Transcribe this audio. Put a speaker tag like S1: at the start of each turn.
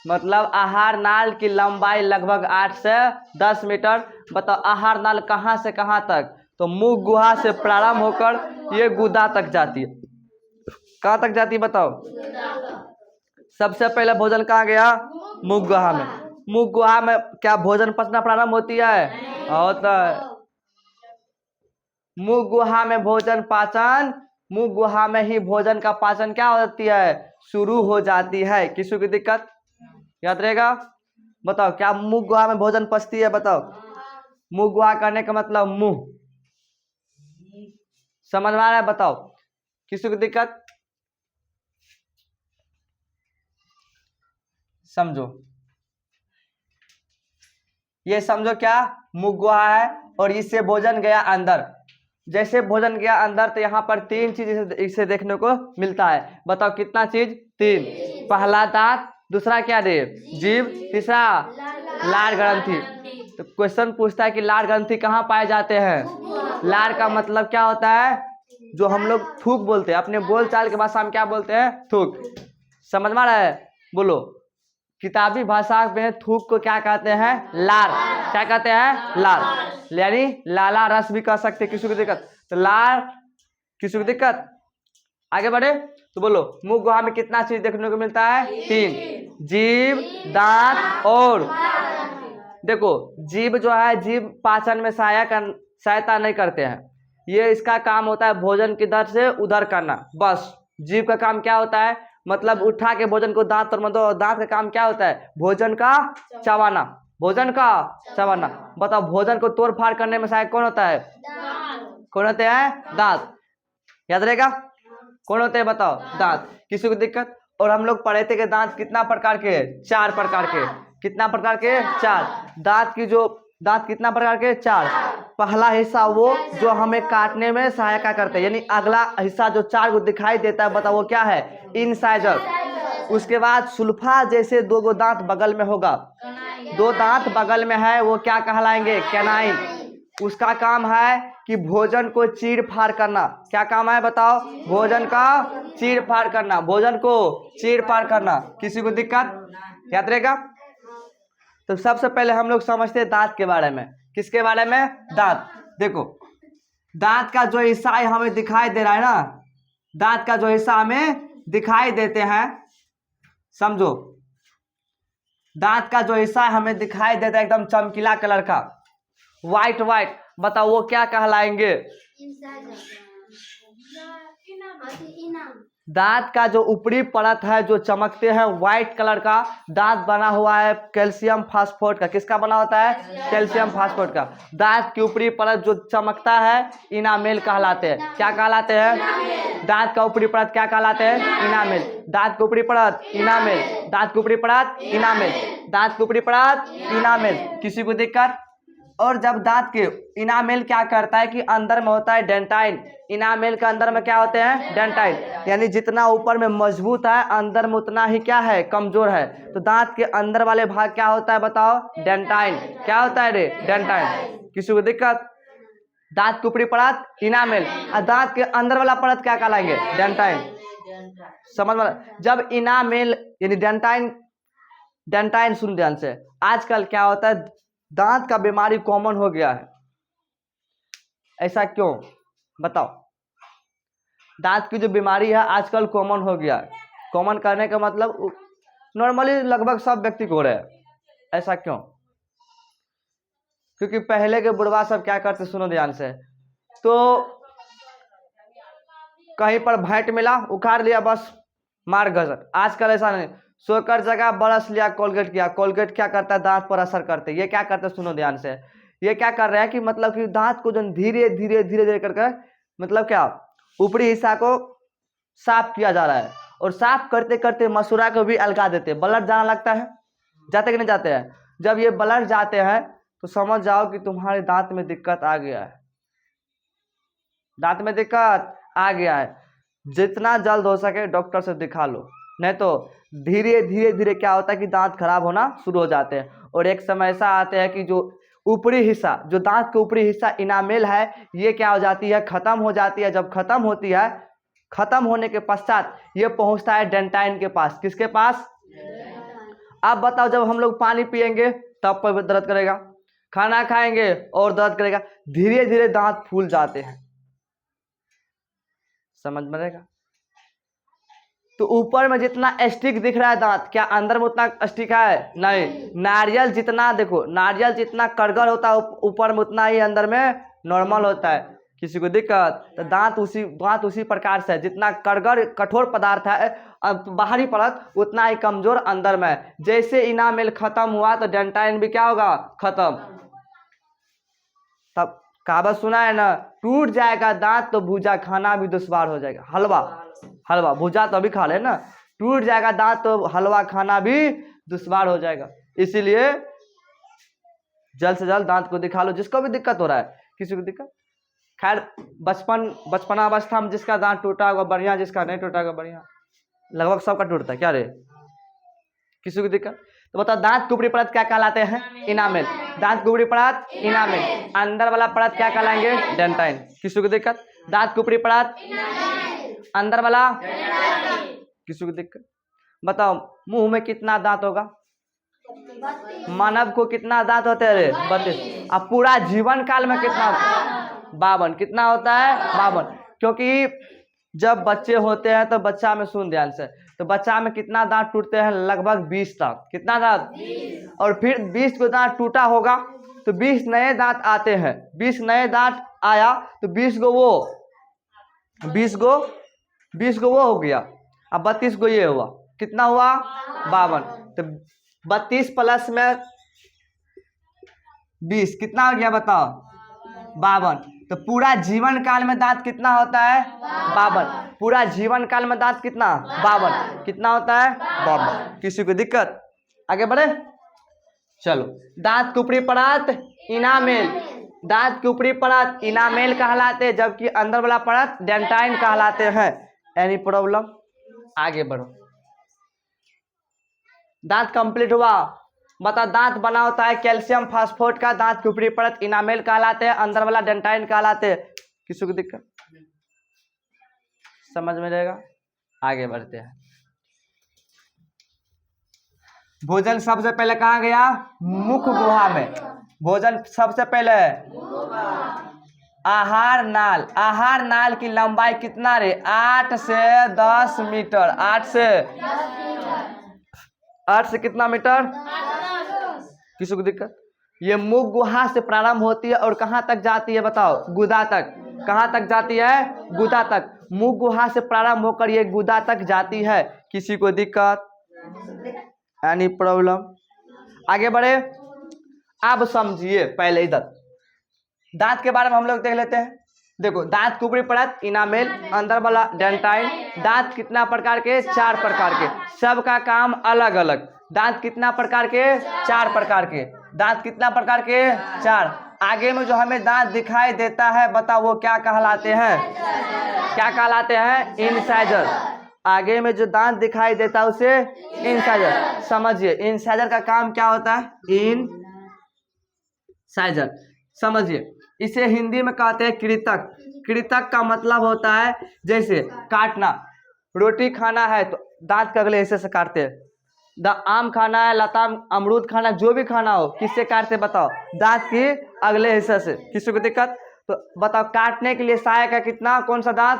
S1: मतलब आहार नाल की लंबाई लगभग 8 से 10 मीटर। बताओ आहार नाल कहाँ से कहाँ तक? तो मुख गुहा से प्रारंभ होकर ये गुदा तक जाती है। कहाँ तक जाती है बताओ? सबसे पहले भोजन कहाँ गया? मुख गुहा में। मुख गुहा में क्या भोजन पचना प्रारंभ होती है? होता है। मुख गुहा में भोजन पाचन, मुख गुहा में ही भोजन का पाचन क्या होती है? शुरू हो जाती है। किसी की दिक्कत? याद रहेगा? बताओ क्या मुख गुहा में भोजन पचती है? बताओ। मुख गुहा करने का मतलब मुंह, समझ में आ रहा है? बताओ किसी की दिक्कत? समझो, ये समझो क्या मुख गुहा है और इससे भोजन गया अंदर। जैसे भोजन गया अंदर तो यहाँ पर 3 चीज इसे देखने को मिलता है। बताओ कितना चीज? 3। पहला दांत, दूसरा क्या रे? जीभ, तीसरा लार ग्रंथि। तो क्वेश्चन पूछता है कि लार ग्रंथि कहाँ पाए जाते हैं? लार का मतलब क्या होता है? जो हम लोग थूक बोलते हैं, अपने बोल चाल के भाषा में क्या बोलते हैं? थूक। समझ में आ रहा है? बोलो। किताबी भाषा में थूक को क्या कहते हैं? लार। क्या कहते हैं? लार। यानी लाला रस भी कह सकते। किसी को दिक्कत? तो लार, किसी को दिक्कत? आगे बढ़े तो बोलो मुख गुहा में कितना चीज देखने को मिलता है? 3। जीभ, दांत और देखो जीभ जो है, जीभ पाचन में सहायता नहीं करते हैं। ये इसका काम होता है भोजन की इधर से उधर करना, बस। जीभ का काम क्या होता है? मतलब उठा के भोजन को दांत पर मत। दांत का काम क्या होता है? भोजन का चबाना, भोजन का चबाना। बताओ भोजन को तोड़ फाड़ करने में सहायक कौन होता है? कौन होते हैं? दांत। याद रहेगा? कौन होते हैं बताओ? दांत। किसी को दिक्कत? और हम लोग पढ़े थे कि दांत कितना प्रकार के? 4 प्रकार के। कितना प्रकार के? 4। दांत की जो दांत कितना प्रकार के? 4। पहला हिस्सा वो जो हमें काटने में सहायता करते हैं, यानी अगला हिस्सा जो 4 को दिखाई देता है, बताओ वो क्या है? इंसाइजर। उसके बाद सुल्फा जैसे 2 गो दांत बगल में होगा, 2 दांत बगल में है, वो क्या कहलाएंगे? कैनाइन। उसका काम है कि भोजन को चीर फाड़ करना। क्या काम है बताओ? भोजन का चीर फाड़ करना, भोजन को चीर फाड़ करना। किसी को दिक्कत? याद रहेगा? तो सबसे पहले हम लोग समझते हैं दांत के बारे में। किसके बारे में? दांत। देखो दांत का जो हिस्सा हमें दिखाई दे रहा है ना, दांत का जो हिस्सा हमें दिखाई देते हैं, समझो दांत का जो हिस्सा हमें दिखाई देता है एकदम चमकीला कलर का, व्हाइट व्हाइट, बताओ वो क्या कहलाएंगे? दांत का जो ऊपरी परत है जो चमकते हैं व्हाइट कलर का, दांत बना हुआ है कैल्शियम फास्फोरेट का। किसका बना होता है? कैल्शियम फास्फोरेट का। दांत की ऊपरी परत जो चमकता है इनामेल कहलाते हैं। क्या कहलाते हैं? दांत का ऊपरी परत क्या कहलाते हैं? इनामेल। दांत की ऊपरी परत इनामेल, दांत की ऊपरी परत इनामेल, दांत की ऊपरी परत इनामेल। किसी को दिक्कत? और जब दांत के इनामेल क्या करता है कि अंदर में होता है डेंटाइन। इनामेल के अंदर में क्या होते हैं? डेंटाइन। यानी जितना ऊपर में मजबूत है अंदर में उतना ही क्या है? कमजोर है। तो दांत के अंदर वाले भाग क्या होता है बताओ? डेंटाइन। क्या होता है रे? डेंटाइन। किसी को दिक्कत? दांत की ऊपरी परत इनामेल और दांत के अंदर वाला परत क्या कहलाएंगे? डेंटाइन। समझ में? जब इनामेल यानी डेंटाइन, डेंटाइन सुन ध्यान से। आजकल क्या होता है दांत का बीमारी कॉमन हो गया है। ऐसा क्यों बताओ? दांत की जो बीमारी है आजकल कॉमन हो गया है। कॉमन करने का मतलब नॉर्मली लगभग सब व्यक्ति को हो रहा है। ऐसा क्यों? क्योंकि पहले के बुढ़वा सब क्या करते, सुनो ध्यान से, तो कहीं पर भेंट मिला उखाड़ लिया बस मार गजर। आजकल ऐसा नहीं, सोकर जगह बरस लिया, कोलगेट किया। कोलगेट क्या करता है? दांत पर असर करते। ये क्या करते हैं? सुनो ध्यान से। ये क्या कर रहे हैं कि मतलब कि दांत को जो धीरे धीरे धीरे धीरे करके मतलब क्या ऊपरी हिस्सा को साफ किया जा रहा है। और साफ करते करते मसूड़ा को भी अलगा देते हैं। ब्लड जाना लगता है, जाते कि नहीं जाते हैं? जब ये ब्लड जाते हैं तो समझ जाओ कि तुम्हारे दांत में दिक्कत आ गया है। दांत में दिक्कत आ गया है। जितना जल्द हो सके डॉक्टर से दिखा लो, नहीं तो धीरे धीरे धीरे क्या होता है कि दांत खराब होना शुरू हो जाते हैं। और एक समय ऐसा आते हैं कि जो ऊपरी हिस्सा, जो दांत का ऊपरी हिस्सा इनामेल है, ये क्या हो जाती है? खत्म हो जाती है। जब खत्म होती है, खत्म होने के पश्चात ये पहुंचता है डेंटाइन के पास। किसके पास? आप बताओ, जब हम लोग पानी पियेंगे तब पर दर्द करेगा, खाना खाएंगे और दर्द करेगा, धीरे धीरे दांत फूल जाते हैं। समझ में आएगा? तो ऊपर में जितना स्टिक दिख रहा है दांत, क्या अंदर में उतना स्टिक है? नहीं। नारियल जितना, देखो नारियल जितना कड़गर होता है ऊपर में, उतना ही अंदर में नॉर्मल होता है। किसी को दिक्कत? तो दांत उसी प्रकार से है, जितना कड़गर कठोर पदार्थ है बाहरी परत, उतना ही कमजोर अंदर में है। जैसे इनामेल खत्म हुआ तो डेंटाइन भी क्या होगा? खत्म। तब कहावत सुना है ना, टूट जाएगा दांत तो भूजा खाना भी दुश्वार हो जाएगा। हलवा भूजा तो अभी खा ले ना, टूट जाएगा दांत तो हलवा खाना भी दुश्वार हो जाएगा। इसीलिए जल्द से जल्द दांत को दिखा लो, जिसको भी दिक्कत हो रहा है। किसी को दिक्कत, खैर बचपना अवस्था में जिसका दांत टूटा होगा बढ़िया, जिसका नहीं टूटा होगा बढ़िया, लगभग सबका टूटता है। क्या रे, किसी को दिक्कत? तो बताओ, दांत की ऊपरी परत क्या कहलाते हैं? इनामेल। दांत की ऊपरी परत इनामेल, अंदर वाला परत क्या कहलाएंगे? डेंटाइन। किसी को दिक्कत? दांत की ऊपरी परत, अंदर वाला, किसी को दिक्कत? बताओ, मुंह में कितना दांत होगा? मानव को कितना दांत होते हैं? 32। अब पूरा जीवन काल में कितना होता है? 52। कितना होता है? 52। क्योंकि जब बच्चे होते हैं तो बच्चा में, सुन ध्यान से, तो बच्चा में कितना दांत टूटते हैं? लगभग 20 दांत। कितना दांत? 20। और फिर 20 को दांत टूटा होगा तो 20 नए दांत आते हैं। 20 नए दांत आया तो 20 को वो हो गया। अब 32 को ये हुआ, कितना हुआ? 52। तो 32 प्लस में 20 कितना हो गया? बताओ, 52। तो पूरा जीवन काल में दांत कितना होता है? 52। पूरा जीवन काल में दांत कितना? 52। कितना होता है? 52। किसी को दिक्कत? आगे बढ़े, चलो। दांत की ऊपरी परत इनामेल, दांत की ऊपरी परत इनामेल कहलाते हैं, जबकि अंदर वाला परत डेंटाइन कहलाते हैं। Any problem? आगे बढ़ो। दांत कंप्लीट हुआ। बता, दांत बना होता है कैल्शियम फास्फोरेट का, दांत की ऊपरी परत इनामेल कहलाते हैं, अंदर वाला डेंटाइन कहलाते हैं। किसी को दिक्कत? समझ में रहेगा? आगे बढ़ते हैं। भोजन सबसे पहले कहाँ गया? मुख गुहा में। भोजन सबसे पहले आहार नाल। आहार नाल की लंबाई कितना रे? 8 से 10 मीटर। 8 से कितना मीटर? किसी को दिक्कत? ये मुख गुहा से प्रारंभ होती है और कहाँ तक जाती है? बताओ, गुदा तक। कहाँ तक जाती है? गुदा तक। मुख गुहा से प्रारंभ होकर ये गुदा तक जाती है। किसी को दिक्कत? Any problem? आगे बढ़े। अब समझिए पहले इधर दांत के बारे में हम लोग देख लेते हैं। देखो, दांत की ऊपरी परत इनामेल, अंदर वाला डेंटाइन। दांत कितना प्रकार के? 4 प्रकार के। सबका काम अलग अलग। दांत कितना प्रकार के? 4 प्रकार के। दांत कितना प्रकार के? 4। आगे में जो हमें दांत दिखाई देता है, बताओ वो क्या कहलाते हैं? क्या कहलाते हैं? इंसाइजर। आगे में जो दांत दिखाई देता है उसे इंसाइजर। समझिए, इंसाइजर का काम क्या होता है? इंसाइजर। समझिए, इसे हिंदी में कहते हैं कृतक। कृतक का मतलब होता है जैसे काटना। रोटी खाना है तो दांत के अगले हिस्से से काटते हैं। आम खाना है, लताम, अमरूद खाना, जो भी खाना हो, किससे काटते? बताओ, दांत के अगले हिस्से से। किसी को दिक्कत? तो बताओ, काटने के लिए सहायक है कितना? कौन सा दांत?